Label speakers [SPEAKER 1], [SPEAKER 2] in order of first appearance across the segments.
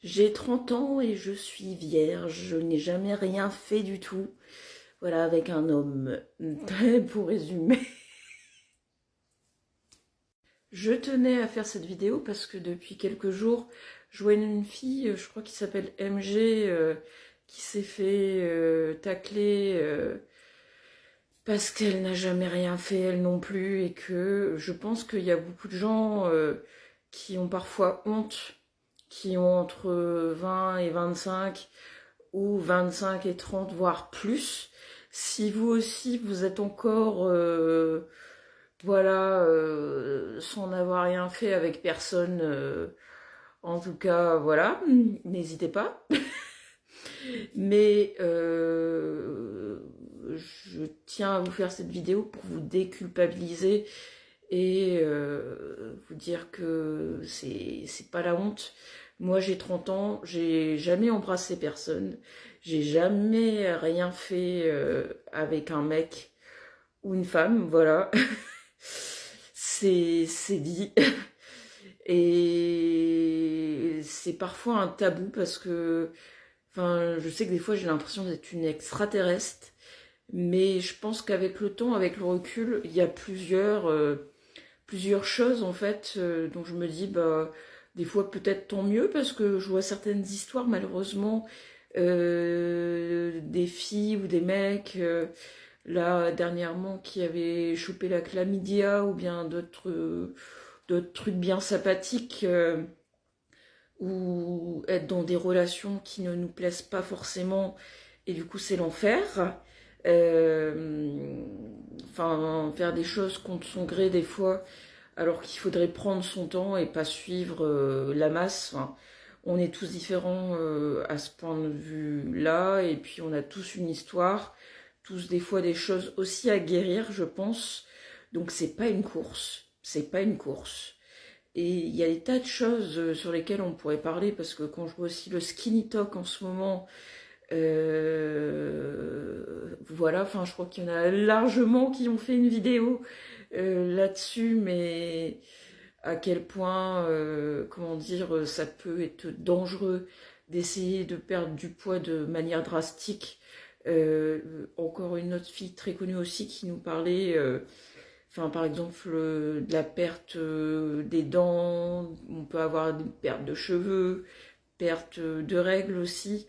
[SPEAKER 1] J'ai 30 ans et je suis vierge, je n'ai jamais rien fait du tout. Voilà, avec un homme, pour résumer. Je tenais à faire cette vidéo parce que depuis quelques jours, je vois une fille, je crois qu'il s'appelle MG, qui s'est fait tacler parce qu'elle n'a jamais rien fait, elle non plus, et que je pense qu'il y a beaucoup de gens qui ont parfois honte, qui ont entre 20 et 25, ou 25 et 30, voire plus. Si vous aussi, vous êtes encore, voilà, sans avoir rien fait avec personne, en tout cas, voilà, n'hésitez pas. Mais je tiens à vous faire cette vidéo pour vous déculpabiliser et vous dire que c'est pas la honte. Moi j'ai 30 ans, j'ai jamais embrassé personne, j'ai jamais rien fait avec un mec ou une femme, voilà. C'est dit. Et c'est parfois un tabou parce que, enfin, je sais que des fois j'ai l'impression d'être une extraterrestre, mais je pense qu'avec le temps, avec le recul, il y a plusieurs choses en fait dont je me dis bah des fois peut-être tant mieux parce que je vois certaines histoires malheureusement des filles ou des mecs là dernièrement qui avaient chopé la chlamydia ou bien d'autres trucs bien sympathiques ou être dans des relations qui ne nous plaisent pas forcément et du coup c'est l'enfer. Enfin, faire des choses contre son gré des fois, alors qu'il faudrait prendre son temps et pas suivre la masse. Enfin, on est tous différents à ce point de vue-là, et puis on a tous une histoire, tous des fois des choses aussi à guérir, je pense. Donc c'est pas une course, c'est pas une course. Et il y a des tas de choses sur lesquelles on pourrait parler, parce que quand je vois aussi le skinny talk en ce moment, voilà, enfin je crois qu'il y en a largement qui ont fait une vidéo là-dessus, mais à quel point, comment dire, ça peut être dangereux d'essayer de perdre du poids de manière drastique. Encore une autre fille très connue aussi qui nous parlait, enfin par exemple de la perte des dents, on peut avoir une perte de cheveux, perte de règles aussi.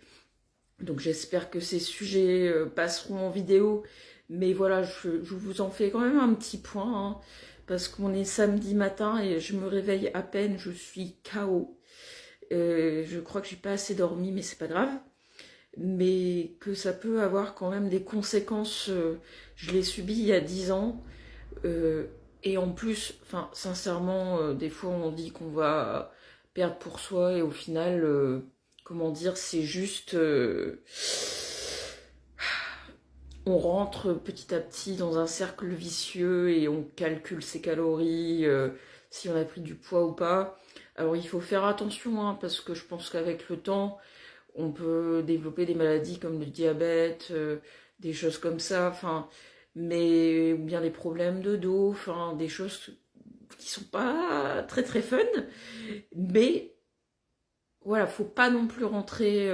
[SPEAKER 1] Donc j'espère que ces sujets passeront en vidéo. Mais voilà, je vous en fais quand même un petit point, hein, parce qu'on est samedi matin et je me réveille à peine, je suis KO. Je crois que j'ai pas assez dormi, mais c'est pas grave. Mais que ça peut avoir quand même des conséquences. Je l'ai subi il y a 10 ans. euh, et en plus, enfin, sincèrement, des fois on dit qu'on va perdre pour soi et au final, comment dire, c'est juste... on rentre petit à petit dans un cercle vicieux et on calcule ses calories, si on a pris du poids ou pas. Alors il faut faire attention, hein, parce que je pense qu'avec le temps, on peut développer des maladies comme le diabète, des choses comme ça, enfin, mais ou bien des problèmes de dos, enfin, des choses qui sont pas très très fun, mais voilà, faut pas non plus rentrer.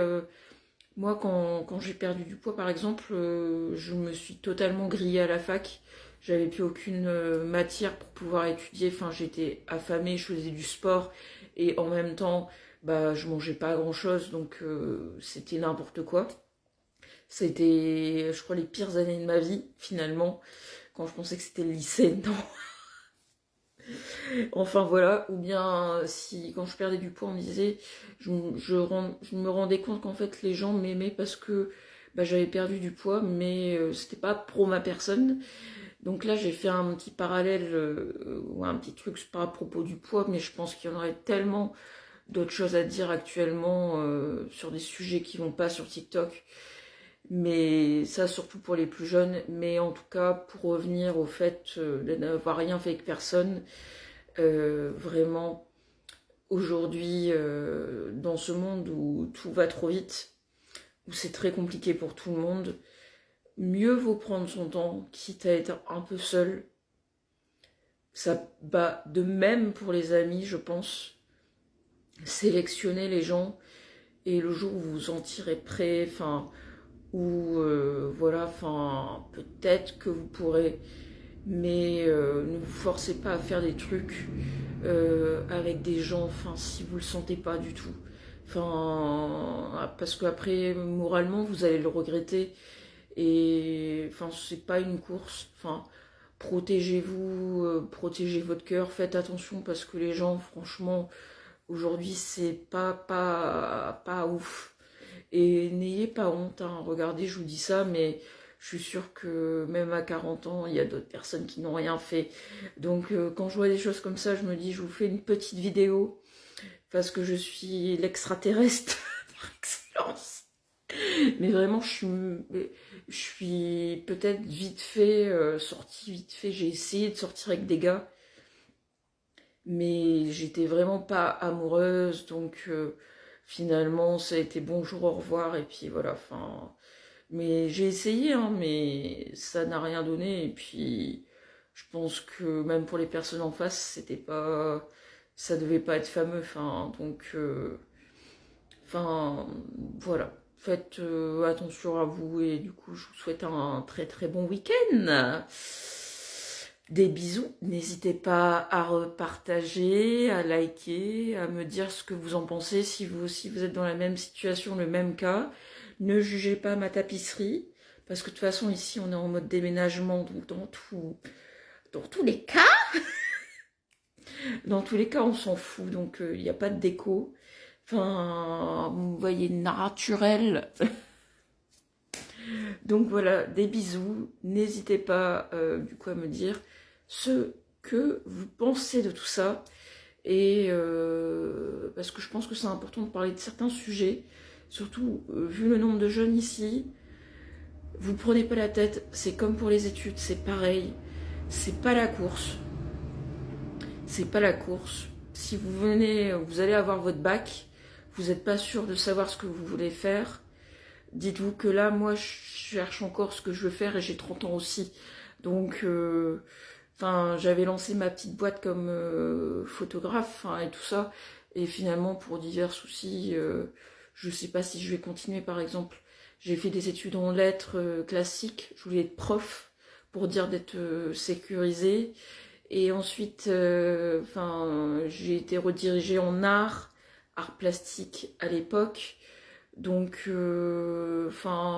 [SPEAKER 1] Moi, quand j'ai perdu du poids, par exemple, je me suis totalement grillée à la fac. J'avais plus aucune matière pour pouvoir étudier. Enfin, j'étais affamée, je faisais du sport et en même temps, bah, je mangeais pas grand-chose, donc c'était n'importe quoi. C'était, je crois, les pires années de ma vie, finalement, quand je pensais que c'était le lycée. Non, enfin voilà, ou bien si quand je perdais du poids, on me disait, je me rendais compte qu'en fait les gens m'aimaient parce que bah, j'avais perdu du poids, mais c'était pas pro ma personne. Donc là j'ai fait un petit parallèle ou un petit truc pas à propos du poids, mais je pense qu'il y en aurait tellement d'autres choses à dire actuellement sur des sujets qui vont pas sur TikTok. Mais ça surtout pour les plus jeunes, mais en tout cas pour revenir au fait de n'avoir rien fait avec personne, vraiment, aujourd'hui, dans ce monde où tout va trop vite, où c'est très compliqué pour tout le monde, mieux vaut prendre son temps, quitte à être un peu seul. Ça va de même pour les amis, je pense. Sélectionner les gens. et le jour où vous vous sentirez prêt, enfin, ou voilà, enfin, peut-être que vous pourrez, mais ne vous forcez pas à faire des trucs avec des gens, enfin, si vous le sentez pas du tout. Enfin, parce qu'après, moralement, vous allez le regretter. Et enfin, c'est pas une course. Enfin, protégez-vous, protégez votre cœur, faites attention parce que les gens, franchement, aujourd'hui, c'est pas ouf. Et n'ayez pas honte, hein. Regardez, je vous dis ça, mais je suis sûre que même à 40 ans, il y a d'autres personnes qui n'ont rien fait. Donc, quand je vois des choses comme ça, je me dis, je vous fais une petite vidéo parce que je suis l'extraterrestre par excellence. Mais vraiment, je suis peut-être vite fait, sortie vite fait. J'ai essayé de sortir avec des gars, mais j'étais vraiment pas amoureuse. Donc finalement, ça a été bonjour, au revoir, et puis voilà. Enfin, mais j'ai essayé, hein, mais ça n'a rien donné. Et puis, je pense que même pour les personnes en face, c'était pas, ça devait pas être fameux. Enfin, donc. Enfin, voilà. Faites attention à vous et du coup, je vous souhaite un très très bon week-end. Des bisous. N'hésitez pas à repartager, à liker, à me dire ce que vous en pensez. Si vous aussi vous êtes dans la même situation, le même cas, ne jugez pas ma tapisserie. Parce que de toute façon, ici, on est en mode déménagement. Donc, dans tous les cas, on s'en fout. Donc, il n'y a pas de déco. Enfin, vous voyez, naturel. Donc voilà, des bisous. N'hésitez pas du coup à me dire ce que vous pensez de tout ça. Et parce que je pense que c'est important de parler de certains sujets. Surtout, vu le nombre de jeunes ici, vous prenez pas la tête. C'est comme pour les études, c'est pareil. C'est pas la course. C'est pas la course. Si vous allez avoir votre bac, vous n'êtes pas sûr de savoir ce que vous voulez faire. Dites-vous que là, moi, je cherche encore ce que je veux faire et j'ai 30 ans aussi. Donc, j'avais lancé ma petite boîte comme photographe et tout ça. Et finalement, pour divers soucis, je sais pas si je vais continuer. Par exemple, j'ai fait des études en lettres classiques. Je voulais être prof pour dire d'être sécurisée. Et ensuite, j'ai été redirigée en art plastique à l'époque. Donc,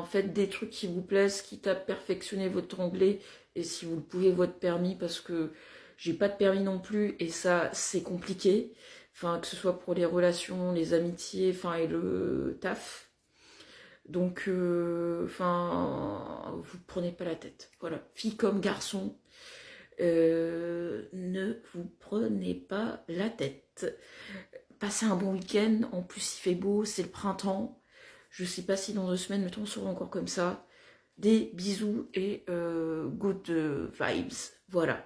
[SPEAKER 1] faites des trucs qui vous plaisent, quitte à perfectionner votre anglais, et si vous le pouvez, votre permis, parce que j'ai pas de permis non plus, et ça, c'est compliqué. Enfin, que ce soit pour les relations, les amitiés, et le taf. Donc, vous prenez pas la tête. Voilà, fille comme garçon, ne vous prenez pas la tête. Passez un bon week-end, en plus il fait beau, c'est le printemps. Je sais pas si dans 2 semaines le temps sera encore comme ça. Des bisous et good vibes. Voilà.